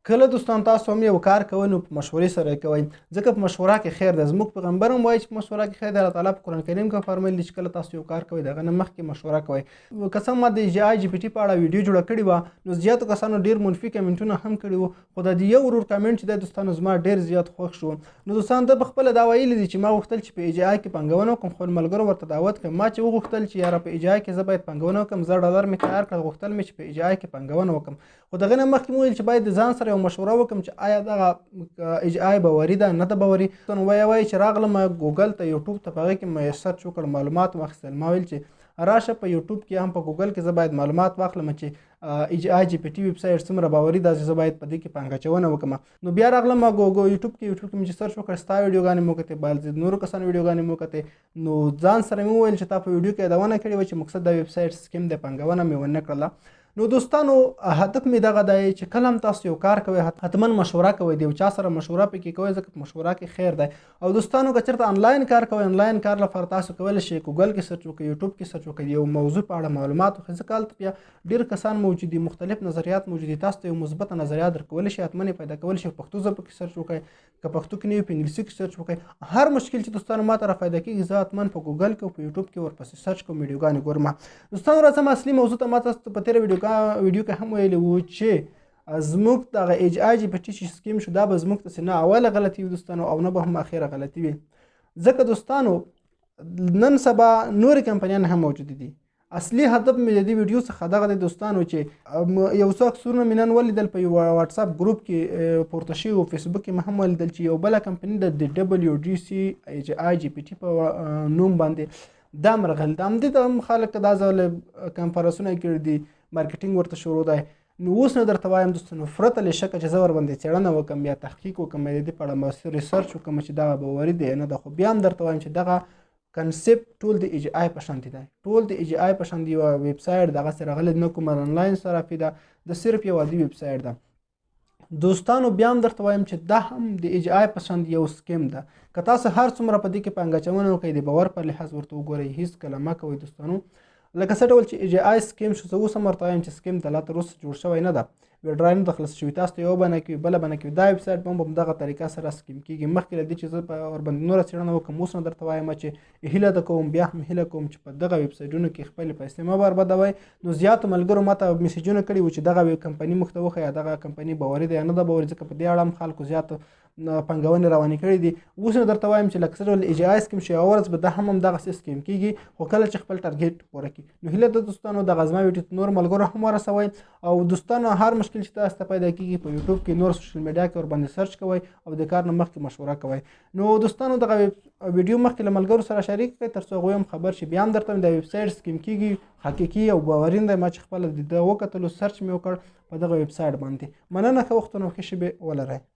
کله دوستان تاسو هم یو کار کوئ نو په مشورې سره یې کوئ، ځکه په مشوره کې خیر دی. زموږ پیغمبر هم وایي چې په مشوره کې خیر دی. الله تعالی په قرآن کریم کې فرمایلي چې کله تاسو یو کار کوئ د هغه نه مخکې مشوره کوئ. که څه ما د AI GPT په اړه ویډیو جوړه کړې وه نو زیاتو کسانو ډېر منفي کمنټونه هم کړي وو، خو د یو ورور کمنټ چې دی دوستانو زما ډېر زیات خوښ شو. نو دوستان ده پخپله دا ویلي دي چې ما غوښتل چې په AI کې پانګونه وکړم، خپل ملګرو ورته دعوت کړم. ما چې وغوښتل چې یاره په AI کې زه باید پانګونه وکړم، $10 مې تیار کړل، غوښتل مې چې په AI کې پانګونه وکړم. خو د هغې نه مخکې مې وویل چې باید د ځان سره یو مشوره وکړم چې آیا دغه AI باوري ده نه ده باوري. وایي چې راغلم ګوګل ته یوټیوب ته، په هغې کې مې سرچ وکړ، معلومات واخیستل. ما ویل چې راشه په یوټیوب کې هم په ګوګل کې زه باید معلومات واخلم چې AI GPT ویب سایټ څومره باوري ده چې زه باید په دې کې پانګه اچونه وکړم. نو بیا راغلم یوټیوب کې مې چې سرچ وکړ، ستا ویډیوګانې مو کتې، بل نورو کسانو ویډیوګانې مو کتې. نو ځان سره مې وویل چې تا په ویډیو کې یادونه کړې وه چې مقصد د ویب سایټ سکیم دی، پانګونه مې ونه کړله. نو دوستانو هدف مې دغه دی چې کله هم تاسو یو کار کوئ حتما مشوره کوئ، د یو چا سره مشوره پکې کوئ، ځکه په مشوره کې خیر دی. او دوستانو که چېرته انلاین کار کوئ، انلاین کار لپاره تاسو کولی شئ ګوګل کې سرچ وکړئ، یوټیوب کې سرچ وکړئ، یو موضوع په اړه معلومات واخلئ. ځکه هلته بیا ډېر کسان موجود دي، مختلف نظریات موجود دي، تاسو ته یو مثبته نظریه درکولی شي، حتما یې پیدا کولی شئ. په پښتو ژبه کې سرچ وکړئ، که پښتو کې نه وي په انګلیسي کې سرچ وکړئ. هر مشکل چې دوستانو ما ته راپیدا کېږي زه حتما په ګوګل کې او په یوټیوب کې ورپسې سرچ کوم، ویډیوګانې ګورم. دوستانو راځم اصلي موضوع ته. ما تاسو ته په تېره ویډیو کې هم ویلي وو چې زموږ دغه AI GPT چې سکیم شو دا به زموږ داسې نه اوله غلطي وي دوستانو او نه به هم اخره غلطي وي. ځکه دوستانو نن سبا نورې کمپنیان هم موجودې دي. اصلي هدف مې د دې ویډیو څخه دغه دی دوستانو چې یو څو عکسونه مې نن ولیدل په یو واتساپ ګروپ کې پورته شوي و، فیسبوک کې مې هم ولیدل چې یو بله کمپني د WDC AI GPT په نوم باندې دا مرغل د همدې ته هم خلک دا ځل کنفرانسونه کړي دي، مارکیټینګ ورته شروع دی. نو اوس نه درته وایم دوستانو پرته له شکه چې زه ورباندې څېړنه وکړم یا تحقیق وکړم یا د دې په اړه ریسرچ وکړم چې دغه باوري دی نه ده، خو بیا هم درته وایم چې دغه کنسپټ ټول د AI په شانتې دی، ټول د AI په شان دی. یوه ویب سایټ دغسې راغلی نه کومه انلاین صرافي ده، د صرف یو عادي ویب سایټ ده. دوستانو بیا هم درته وایم چې دا هم د AI په شان یو سکیم ده. که تاسو هر څومره په دې کې پانګه اچونه وکړئ د باور په لحاظ ورته وګورئ، هېڅکله مه کوئ دوستانو. لکه څه ډول چې AI سکیم شو، زه اوس هم ورته وایم چې سکیم ته لا تر اوسه جوړ شوی نه ده، ویډرای نه ده خلاص شوي. تاسو ته یوه بانه کوي بله بانه کوي، دا ویب سایټ به هم په همدغه طریقه سره سکیم کېږي. مخکې له دې چې زه په ورباندې نوره څېړنه وکړم اوس نه درته وایم چې هیله ده کوم، بیا هم هیله کوم چې په دغه ویب سایټونو کې خپلې پیسې مه بربادوئ. نو زیاتو ملګرو ما ته میسیجونه کړي وو چې دغه کمپني موږ ته وښیه، دغه کمپني باوري ده یا نه ده باوري، ځکه په دې اړه هم خلکو زیاتو پانګونې روانې کړي دي. اوس نه درته وایم چې لکه څه ډول AI سکیم شي، یوه ورځ به دا هم همدغسې سکیم کېږي، خو کله چې خپل ټارګېټ پوره کړي. نو هیله ده دوستانو دغه زما ویډیو نور ملګرو هم ورسوئ. او دوستانو هر مشکل چې تاسو ته پیدا کېږي په یوټیوب کې، نور سوشل میډیا کې ورباندې سرچ کوئ او د کار نه مخکې مشوره کوئ. نو دوستانو دغه ویډیو مخکې له ملګرو سره شریک کړئ تر څو هغوی هم خبر شي. بیا هم درته د ویب سایټ سکیم کېږي حقیقي او باورین دی. ما چې خپله د ده وکتلو سرچ مې وکړ په دغه ویب سایټ باندې. مننه، ښه وختونه او ښې شېبې ولرئ.